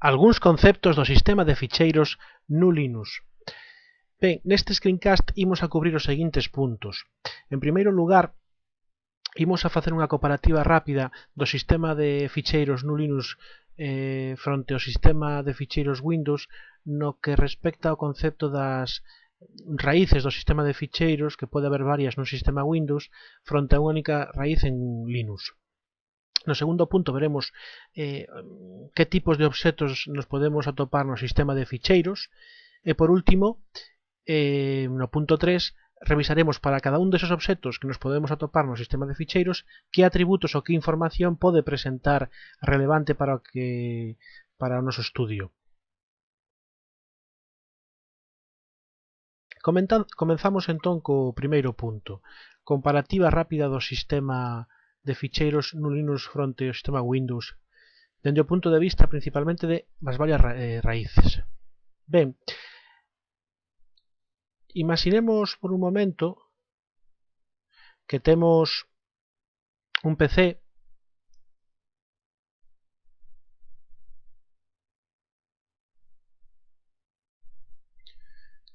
algúns conceptos do sistema de ficheiros no Linux. Ben, neste screencast imos a cubrir os seguintes puntos. En primeiro lugar, imos a facer unha comparativa rápida do sistema de ficheiros no Linux fronte ao sistema de ficheiros Windows no que respecta ao concepto das raíces do sistema de ficheiros, que pode haber varias nun sistema Windows, fronte a unha única raíz en Linux. No segundo punto veremos que tipos de obxectos nos podemos atopar no sistema de ficheiros e por último, no punto 3, revisaremos para cada un desos obxectos que nos podemos atopar no sistema de ficheiros que atributos ou que información pode presentar relevante para o noso estudio. Comenzamos entón co primeiro punto, comparativa rápida do sistema de ficheiros no Linux fronte ao sistema Windows, dende o punto de vista principalmente das varias raíces. Ben, imaginemos por un momento que temos un PC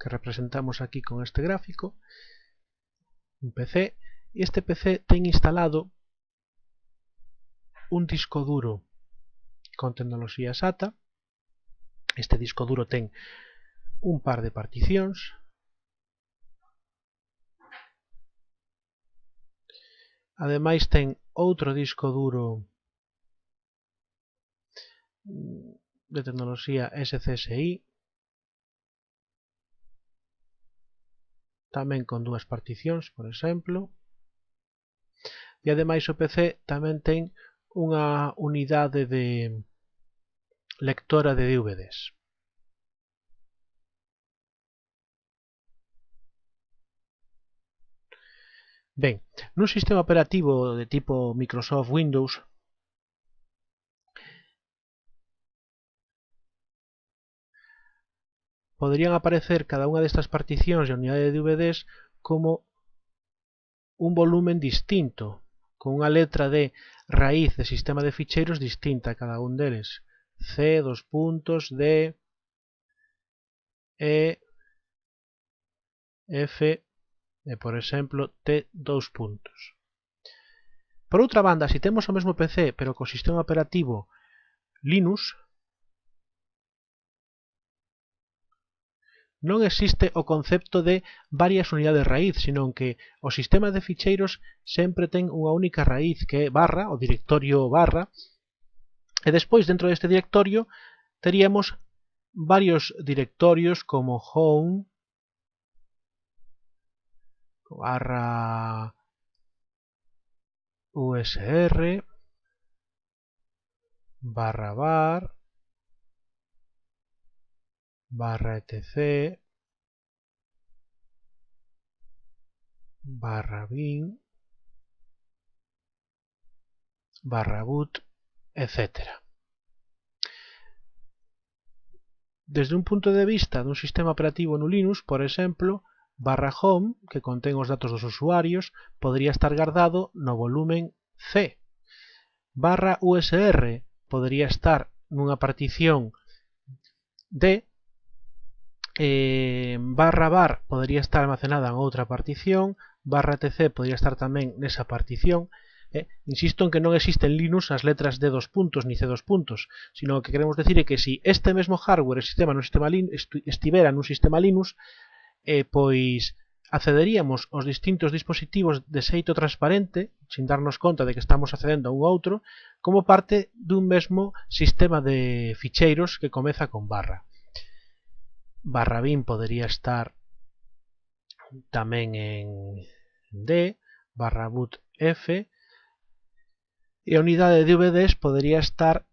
que representamos aquí con este gráfico, un PC, e este PC ten instalado un disco duro con tecnoloxía SATA. Este disco duro ten un par de particións, ademais ten outro disco duro de tecnoloxía SCSI, tamén con dúas particións, por exemplo, e ademais o PC tamén ten unha unidade de lectora de DVDs. Ben, nun sistema operativo de tipo Microsoft Windows, poderían aparecer cada unha destas particións e unidade de DVDs como un volumen distinto, con unha letra de raíz de sistema de ficheiros distinta a cada un deles. C, D, E, F e, por exemplo, T, . Por outra banda, se temos o mesmo PC pero co sistema operativo Linux, non existe o concepto de varias unidades raíz, senón que o sistema de ficheiros sempre ten unha única raíz que é barra, o directorio barra, e despois dentro deste directorio teríamos varios directorios como home, barra usr, barra var, barra etc, barra bin, barra boot, etc. Desde un punto de vista dun sistema operativo no Linux, por exemplo, barra home, que contén os datos dos usuarios, podría estar guardado no volumen C. Barra usr podría estar nunha partición D. Barra var podría estar almacenada en outra partición, barra tc podría estar tamén nesa partición. Insisto en que non existen en Linux as letras D2 ni C2, sino que queremos decir é que se este mesmo hardware estivera nun sistema Linux, pois accederíamos aos distintos dispositivos de xeito transparente, sin darnos conta de que estamos accedendo a un outro, como parte dun mesmo sistema de ficheiros que comeza con barra. Barra bin podería estar tamén en D, barra boot F, e a unidade de DVDs podería estar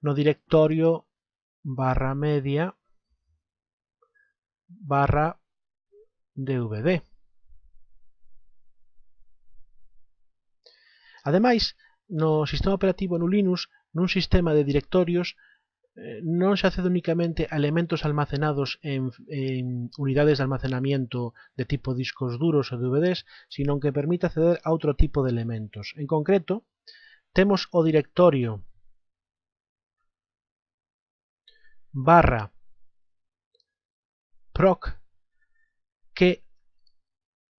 no directorio barra media barra DVD. Ademais, no sistema operativo no Linux, nun sistema de directorios, non se accede únicamente a elementos almacenados en unidades de almacenamiento de tipo discos duros ou DVDs, sino que permite acceder a outro tipo de elementos. En concreto, temos o directorio barra proc que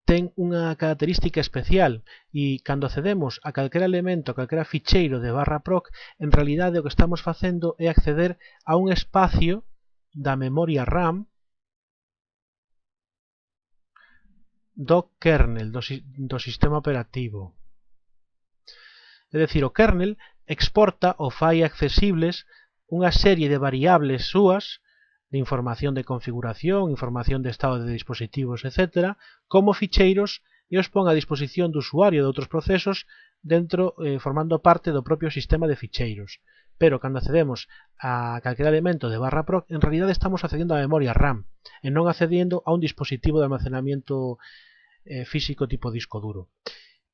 ten unha característica especial e cando accedemos a calquera elemento, a calquera ficheiro de barra proc, en realidade o que estamos facendo é acceder a un espacio da memoria RAM do kernel, do sistema operativo. É dicir, o kernel exporta ou fai accesibles unha serie de variables súas de información de configuración, información de estado de dispositivos, etc., como ficheiros e os pon a disposición do usuario de outros procesos dentro, formando parte do propio sistema de ficheiros. Pero cando accedemos a calquera elemento de barra proc, en realidad estamos accediendo á memoria RAM e non accediendo a un dispositivo de almacenamiento físico tipo disco duro.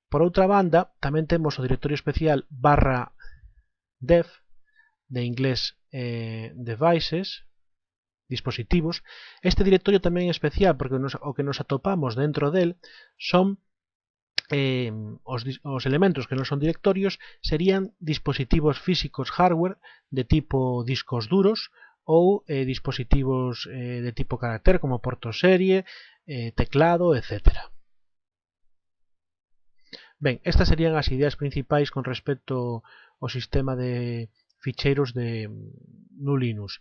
Por outra banda, tamén temos o directorio especial barra dev, de inglés devices, dispositivos. Este directorio tamén é especial porque o que nos atopamos dentro del son os elementos que non son directorios serían dispositivos físicos hardware de tipo discos duros ou dispositivos de tipo carácter como portoserie, teclado, etc. Ben, estas serían as ideas principais con respecto ao sistema de ficheiros de GNU Linux.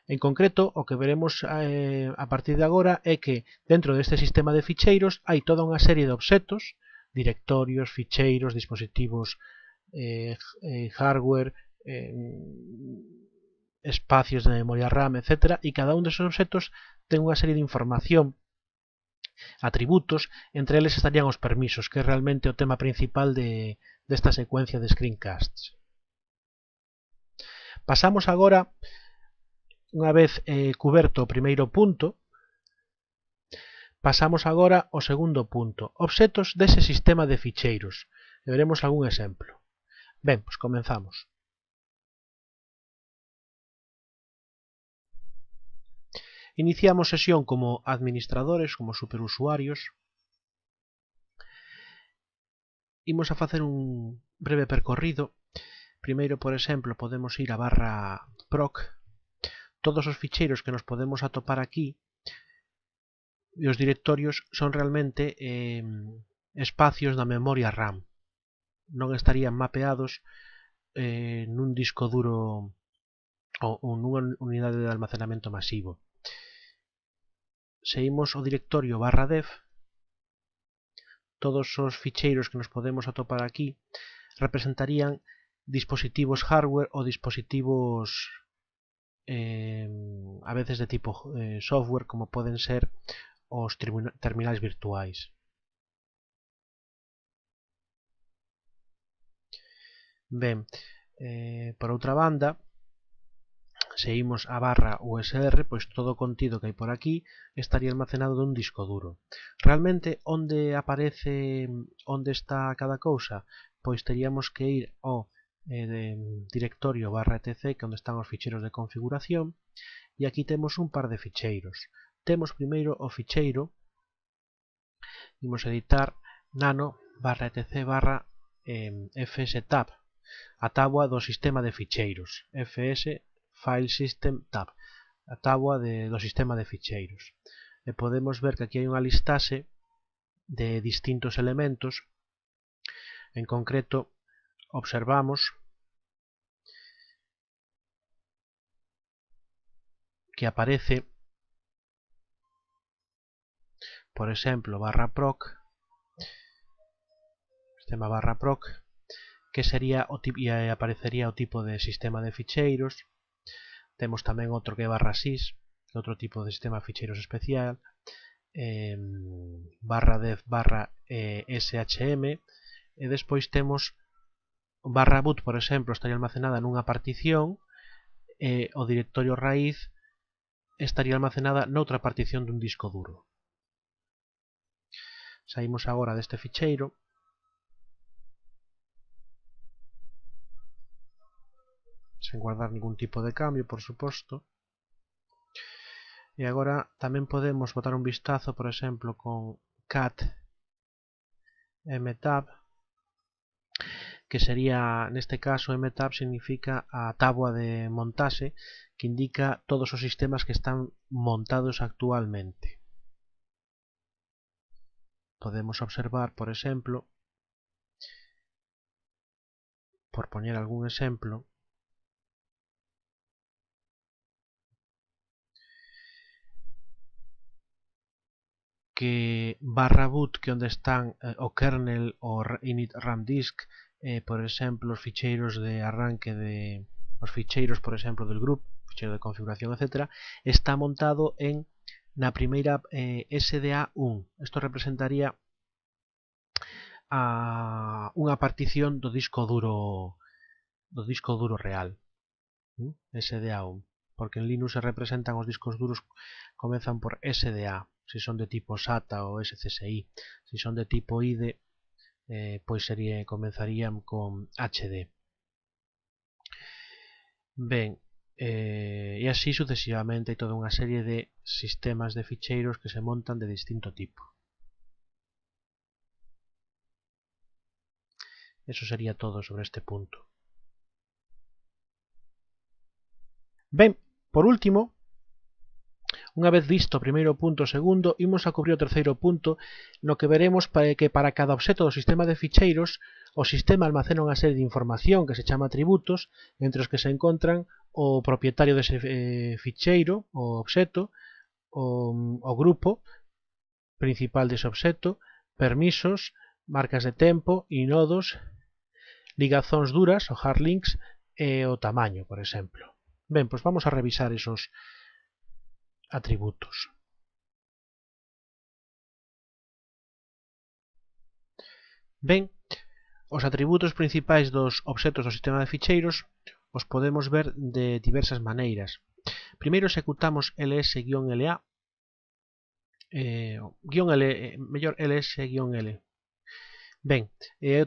En concreto, o que veremos a partir de agora é que dentro deste sistema de ficheiros hai toda unha serie de obxectos, directorios, ficheiros, dispositivos hardware, espacios de memoria RAM, etc. E cada un desos obxectos ten unha serie de información, atributos, entre eles estarían os permisos, que é realmente o tema principal desta secuencia de screencasts. Pasamos agora, unha vez cuberto o primeiro punto, pasamos agora ao segundo punto, obxectos dese sistema de ficheiros. E veremos algún exemplo. Ben, pois comenzamos. Iniciamos sesión como administradores, como superusuarios. Imos a facer un breve percorrido. Primeiro, por exemplo, podemos ir a barra proc. Todos os ficheiros que nos podemos atopar aquí e os directorios son realmente espacios da memoria RAM. Non estarían mapeados nun disco duro ou nunha unidade de almacenamento masivo. Se imos ao directorio barra dev, todos os ficheiros que nos podemos atopar aquí representarían dispositivos hardware ou dispositivos a veces de tipo software, como poden ser os terminais virtuais. Ben, por outra banda, se imos a barra USR, pois todo o contido que hai por aquí estaría almacenado dun disco duro. Realmente, onde aparece, onde está cada cousa, pois teríamos que ir ao directorio barra etc, que onde están os ficheiros de configuración, e aquí temos un par de ficheiros. Temos primeiro o ficheiro, imos editar nano barra etc barra fstab, a táboa do sistema de ficheiros, fs file system tab, a táboa do sistema de ficheiros. E podemos ver que aquí hai unha listaxe de distintos elementos. En concreto, observamos que aparece, por exemplo, barra proc, sistema barra proc, que sería e aparecería o tipo de sistema de ficheiros. Temos tamén outro que é barra sys, outro tipo de sistema de ficheiros especial, barra dev barra shm, e despois temos barra boot, por exemplo, estaría almacenada nunha partición, e o directorio raíz estaría almacenada noutra partición dun disco duro. Saímos agora deste ficheiro. Sen guardar ningún tipo de cambio, por suposto. E agora tamén podemos botar un vistazo, por exemplo, con cat mtab, que sería, neste caso, mtab significa a táboa de montaxe, que indica todos os sistemas que están montados actualmente. Podemos observar, por exemplo, por poñer algún exemplo, que /boot, que onde están o kernel, o init ramdisk, por exemplo, os ficheiros de arranque os ficheiros, por exemplo, del grupo, ficheiro de configuración, etc., está montado na primeira SDA1. Isto representaría unha partición do disco duro real, SDA1, porque en Linux se representan os discos duros, comezan por SDA, se son de tipo SATA ou SCSI. Se son de tipo IDE, pois comenzarían con HD. Ben, e así sucesivamente hai toda unha serie de sistemas de ficheiros que se montan de distinto tipo. Eso sería todo sobre este punto. Ben, por último, unha vez visto o primeiro punto e o segundo, imos a cubrir o terceiro punto, no que veremos que para cada obxecto do sistema de ficheiros, o sistema almacena unha serie de información que se chama atributos, entre os que se encontran o propietario dese ficheiro, o obxecto, o grupo principal dese obxecto, permisos, marcas de tempo, inodos, ligazóns duras, o hard links, e o tamaño, por exemplo. Ben, pois vamos a revisar esos atributos. Ben, os atributos principais dos obxectos do sistema de ficheiros os podemos ver de diversas maneiras. Primeiro executamos ls-la, mellor ls-l. Ben,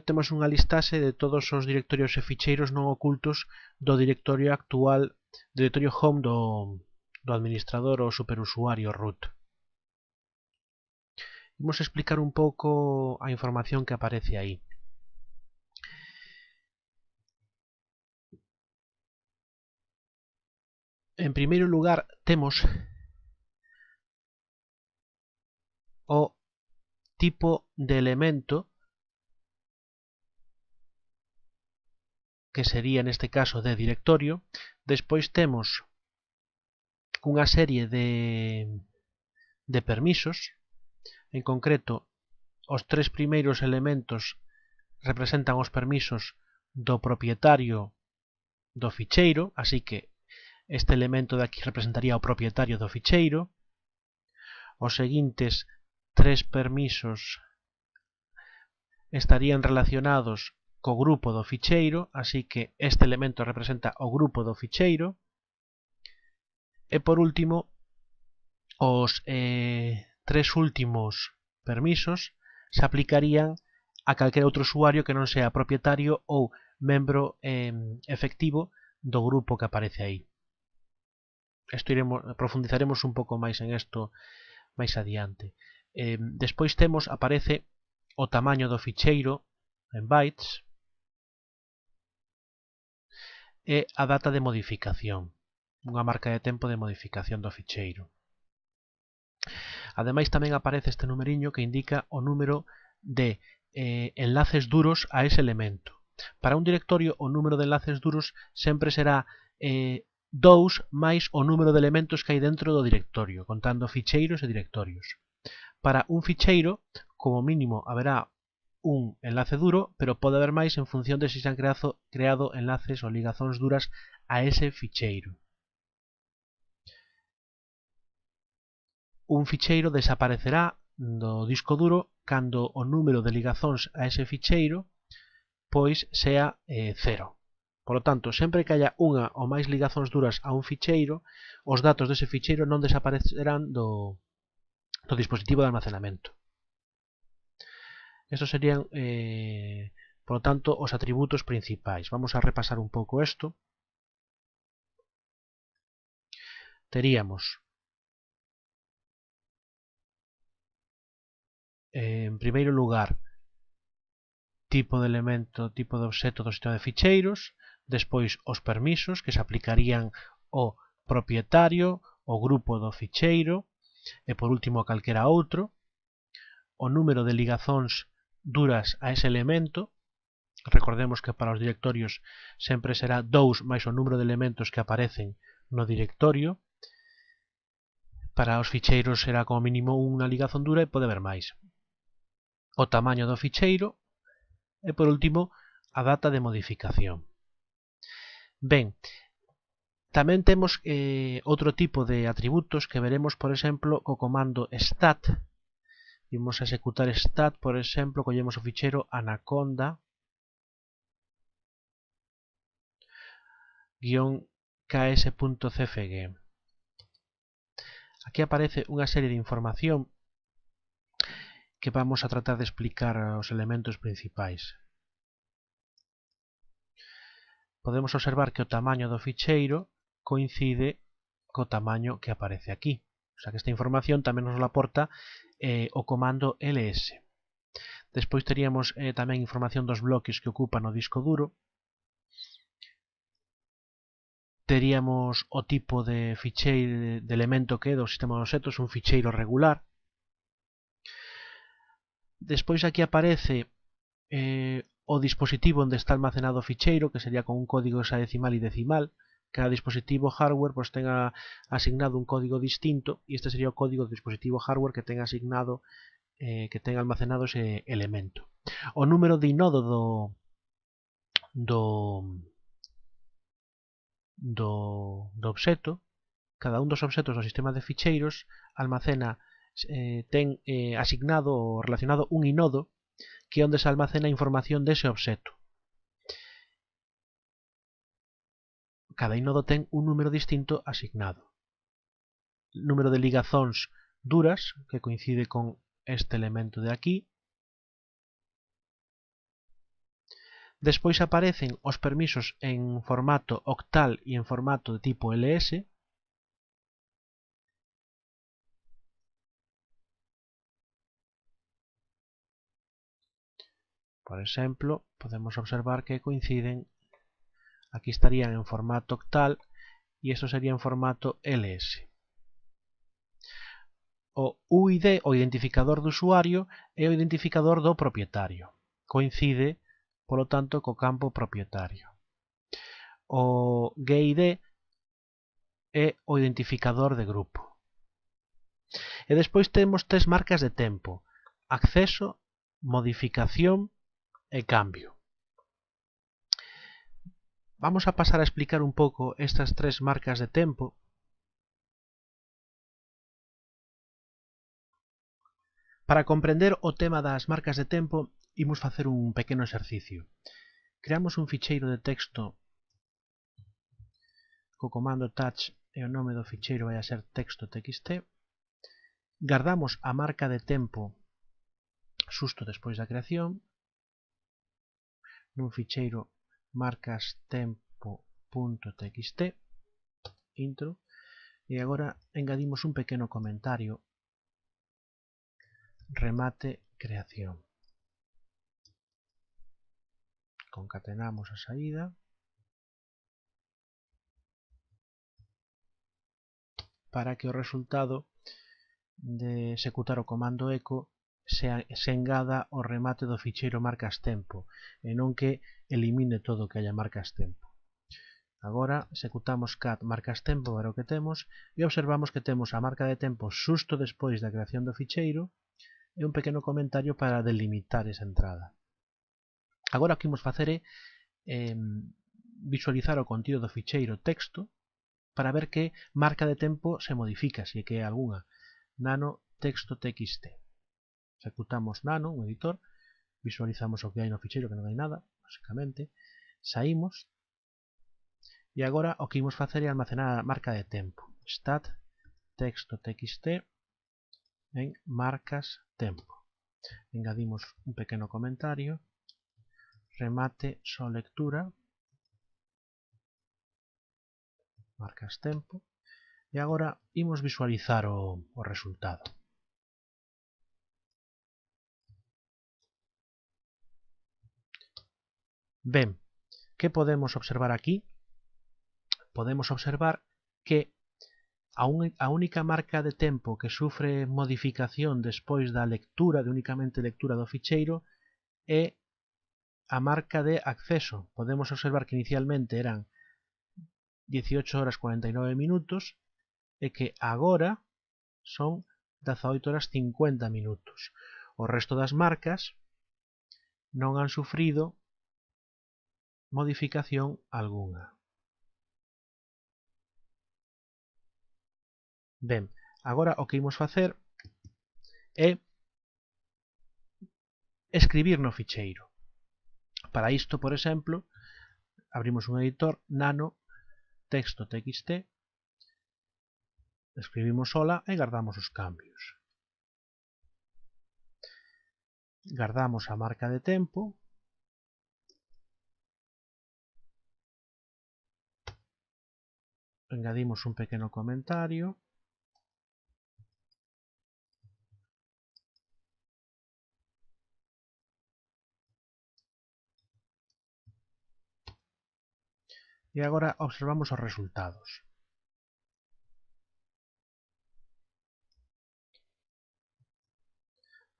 temos unha listaxe de todos os directorios e ficheiros non ocultos do directorio actual, directorio home do administrador ou superusuario root. Vamos a explicar un pouco a información que aparece aí. En primeiro lugar, temos o tipo de elemento, que sería neste caso de directorio. Despois temos unha serie de permisos, en concreto os tres primeiros elementos representan os permisos do propietario do ficheiro, así que este elemento de aquí representaría o propietario do ficheiro. Os seguintes tres permisos estarían relacionados co grupo do ficheiro, así que este elemento representa o grupo do ficheiro. E por último, os tres últimos permisos se aplicarían a calquera outro usuario que non sea propietario ou membro efectivo do grupo que aparece aí. Profundizaremos un pouco máis en isto máis adiante. Despois aparece o tamaño do ficheiro en bytes e a data de modificación, unha marca de tempo de modificación do ficheiro. Ademais, tamén aparece este numeriño que indica o número de enlaces duros a ese elemento. Para un directorio, o número de enlaces duros sempre será 2 máis o número de elementos que hai dentro do directorio, contando ficheiros e directorios. Para un ficheiro, como mínimo, haberá un enlace duro, pero pode haber máis en función de se se han creado enlaces ou ligazóns duras a ese ficheiro. Un ficheiro desaparecerá do disco duro cando o número de ligazóns a ese ficheiro pois sea 0. Por lo tanto, sempre que haya unha ou máis ligazóns duras a un ficheiro, os datos dese ficheiro non desaparecerán do dispositivo de almacenamento. Estos serían, por lo tanto, os atributos principais. Vamos a repasar un pouco isto. Teríamos, en primeiro lugar, tipo de elemento, tipo de obxecto do sistema de ficheiros, despois os permisos que se aplicarían ao propietario, o grupo do ficheiro e por último calquera outro, o número de ligazóns duras a ese elemento. Recordemos que para os directorios sempre será 2 máis o número de elementos que aparecen no directorio. Para os ficheiros será como mínimo unha ligazón dura e pode haber máis. O tamaño do ficheiro e por último a data de modificación. Ben, tamén temos outro tipo de atributos que veremos, por exemplo, co comando stat. Vimos a executar stat, por exemplo, collemos o ficheiro anaconda-ks.cfg. Aquí aparece unha serie de información que vamos a tratar de explicar os elementos principais. Podemos observar que o tamaño do ficheiro coincide co tamaño que aparece aquí. O sea que esta información tamén nos la aporta o comando ls. Despois teríamos tamén información dos bloques que ocupan o disco duro. Teríamos o tipo de ficheiro de elemento que é do sistema de obxectos, un ficheiro regular. Despois aquí aparece o dispositivo onde está almacenado o ficheiro, que sería con un código hexadecimal e decimal. Cada dispositivo hardware pues tenga asignado un código distinto e este sería o código do dispositivo hardware que tenga asignado, que tenga almacenado ese elemento. O número de inodo do obxecto, cada un dos obxectos do sistema de ficheiros almacena, ten asignado ou relacionado un inodo que é onde se almacena a información dese obxecto. Cada inodo ten un número distinto asignado. Número de ligazóns duras, que coincide con este elemento de aquí. Despois aparecen os permisos en formato octal e en formato de tipo ls. Por exemplo, podemos observar que coinciden, aquí estarían en formato octal e isto sería en formato ls. O UID, o identificador do usuario, é o identificador do propietario. Coincide, polo tanto, co campo propietario. O GID é o identificador de grupo. E despois temos tres marcas de tempo: acceso, modificación e cambio. Vamos a pasar a explicar un pouco estas tres marcas de tempo. Para comprender o tema das marcas de tempo, imos facer un pequeno exercicio. Creamos un ficheiro de texto co comando touch e o nome do ficheiro vai a ser texto.txt. Guardamos a marca de tempo xusto despois da creación nun ficheiro marcastempo.txt intro e agora engadimos un pequeno comentario: remate creación. Concatenamos a saída para que o resultado de executar o comando echo se engada o remate do ficheiro marcastempo e non que elimine todo o que haya marcastempo. Agora executamos cat marcastempo para o que temos e observamos que temos a marca de tempo xusto despois da creación do ficheiro e un pequeno comentario para delimitar esa entrada. Agora o que imos facer é visualizar o contido do ficheiro texto para ver que marca de tempo se modifica, se que é algunha. Nano texto.txt. Executamos nano, un editor, visualizamos o que hai no ficheiro, que non hai nada, basicamente. Saímos e agora o que imos facer é almacenar a marca de tempo. Stat texto.txt en marcas tempo. Engadimos un pequeno comentario: remate só lectura, marcas tempo, e agora imos visualizar o resultado. Ben, que podemos observar aquí? Podemos observar que a única marca de tempo que sufre modificación despois da lectura, de únicamente lectura do ficheiro, é a marca de acceso. Podemos observar que inicialmente eran 18 horas 49 minutos e que agora son 18 horas 50 minutos. O resto das marcas non han sufrido modificación algunha. Ben, agora o que imos facer é escribir no ficheiro. Para isto, por exemplo, abrimos un editor nano texto.txt, escribimos hola e guardamos os cambios. Guardamos a marca de tempo, engadimos un pequeno comentario, e agora observamos os resultados.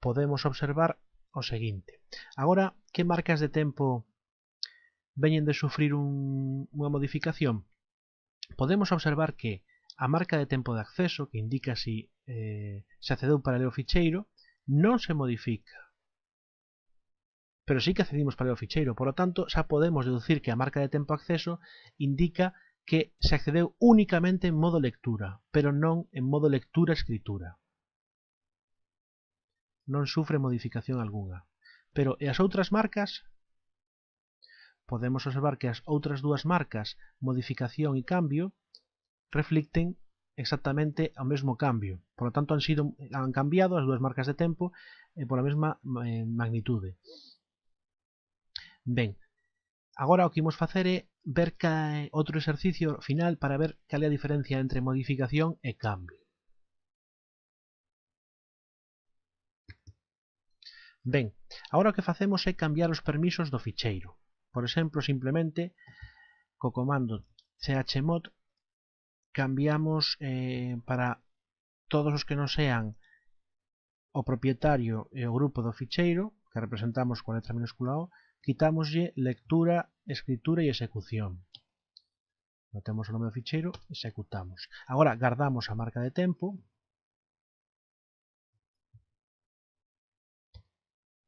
Podemos observar o seguinte. Agora, que marcas de tempo veñen de sufrir unha modificación? Podemos observar que a marca de tempo de acceso, que indica se accedeu para ler o ficheiro, non se modifica. Pero sí que accedimos para ler o ficheiro, por lo tanto, xa podemos deducir que a marca de tempo de acceso indica que se accedeu únicamente en modo lectura, pero non en modo lectura-escritura. Non sufre modificación algunha. Pero e as outras marcas? Podemos observar que as outras dúas marcas, modificación e cambio, reflicten exactamente o mesmo cambio. Por lo tanto, han cambiado as dúas marcas de tempo pola mesma magnitude. Ben, agora o que imos facer é ver outro exercicio final para ver cal é a diferencia entre modificación e cambio. Ben, agora o que facemos é cambiar os permisos do ficheiro. Por exemplo, simplemente co comando chmod cambiamos para todos os que non sean o propietario e o grupo do ficheiro, que representamos con letra minúscula O, quitámoslle lectura, escritura e execución. Notemos o nome do ficheiro, executamos. Agora guardamos a marca de tempo,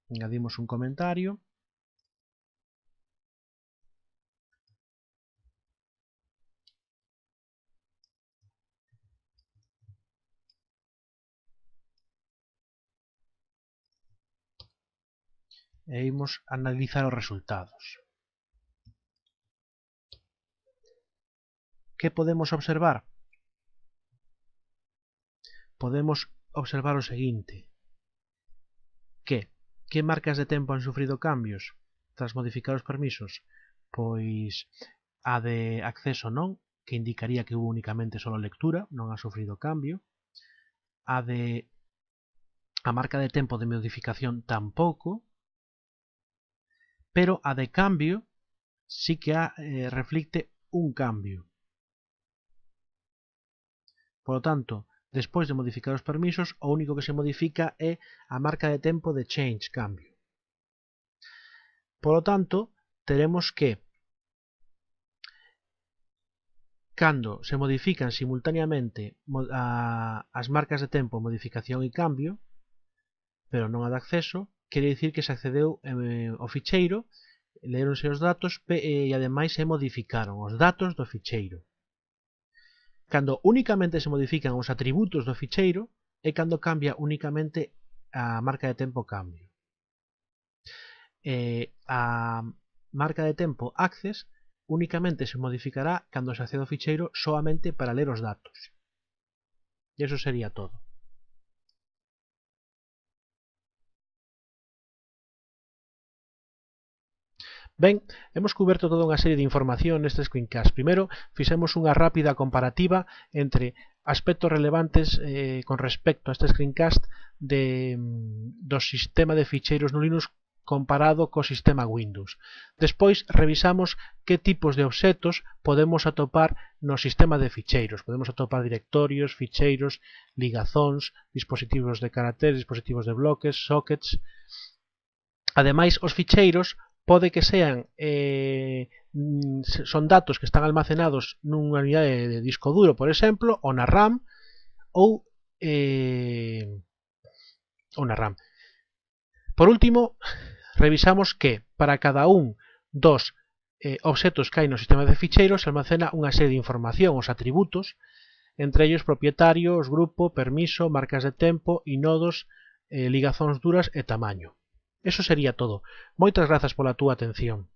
engadimos un comentario, e imos analizar os resultados. Que podemos observar? Podemos observar o seguinte, que marcas de tempo han sufrido cambios tras modificar os permisos? Pois a de acceso non, que indicaría que hubo únicamente solo lectura, non ha sufrido cambio. A marca de tempo de modificación tampouco, pero a de cambio sí que reflicte un cambio. Por lo tanto, despois de modificar os permisos, o único que se modifica é a marca de tempo de change, cambio. Por lo tanto, teremos que cando se modifican simultaneamente as marcas de tempo modificación e cambio, pero non a de acceso, quere dicir que se accedeu ao ficheiro, leeronse os datos e ademais se modificaron os datos do ficheiro. Cando únicamente se modifican os atributos do ficheiro é cando cambia únicamente a marca de tempo cambio. A marca de tempo access únicamente se modificará cando se accede ao ficheiro soamente para ler os datos. E iso sería todo. Ben, hemos cuberto toda unha serie de información neste screencast. Primeiro, fixemos unha rápida comparativa entre aspectos relevantes con respecto a este screencast do sistema de ficheiros no Linux comparado co sistema Windows. Despois revisamos que tipos de obxetos podemos atopar no sistema de ficheiros. Podemos atopar directorios, ficheiros, ligazóns, dispositivos de caracteres, dispositivos de bloques, sockets. Ademais, os ficheiros pode que sean son datos que están almacenados nunha unidade de disco duro, por exemplo, ou na RAM, ou na RAM. Por último, revisamos que para cada un dos obxetos que hai no sistema de ficheiros se almacena unha serie de información, os atributos, entre ellos propietarios, grupo, permiso, marcas de tempo, inodos, ligazóns duras e tamaño. Eso sería todo. Moitas grazas pola túa atención.